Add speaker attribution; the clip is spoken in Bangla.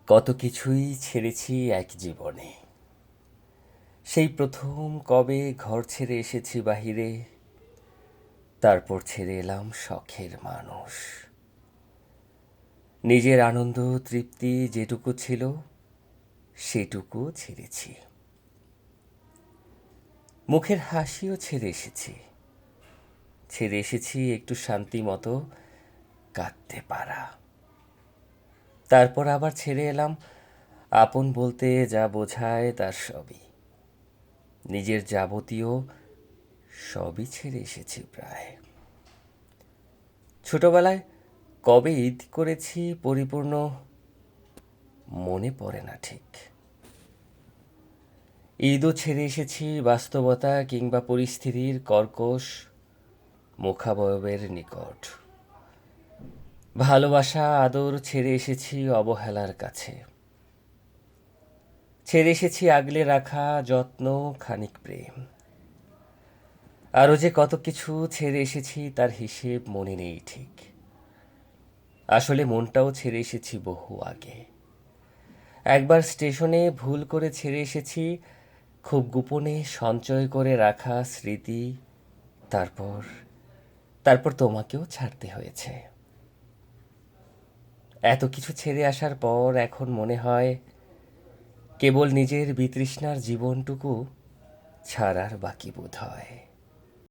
Speaker 1: কত কিছুই ছেড়েছি এক জীবনে। সেই প্রথম কবে ঘর ছেড়ে এসেছি বাহিরে, তারপর ছেড়ে এলাম শখের মানুষ। নিজের আনন্দ তৃপ্তি যেটুকু ছিল সেটুকু ছেড়েছি। মুখের হাসিও ছেড়ে এসেছি। ছেড়ে এসেছি একটু শান্তি মতো কাঁদতে পারা। তারপর আবার ছেড়ে এলাম আপন বলতে যা বোঝায় তার সবই। নিজের যাবতীয় সবই ছেড়ে এসেছি প্রায়। ছোটবেলায় কবে ঈদ করেছি পরিপূর্ণ মনে পড়ে না ঠিক। ঈদও ছেড়ে এসেছি বাস্তবতা কিংবা পরিস্থিতির কর্কশ মুখাবয়বের নিকট। ভালোবাসা আদর ছেড়ে এসেছি অবহেলার কাছে। ছেড়ে এসেছি আগলে রাখা যত্ন খানিক প্রেম। আরও যে কত কিছু ছেড়ে এসেছি তার হিসেব মনে নেই ঠিক। আসলে মনটাও ছেড়ে এসেছি বহু আগে। একবার স্টেশনে ভুল করে ছেড়ে এসেছি খুব গোপনে সঞ্চয় করে রাখা স্মৃতি। তারপর তারপর তোমাকেও ছাড়তে হয়েছে। এত কিছু ছেড়ে আসার পর এখন মনে হয় কেবল নিজের বিতৃষ্ণার জীবনটুকু ছাড়ার বাকি বোধ হয়।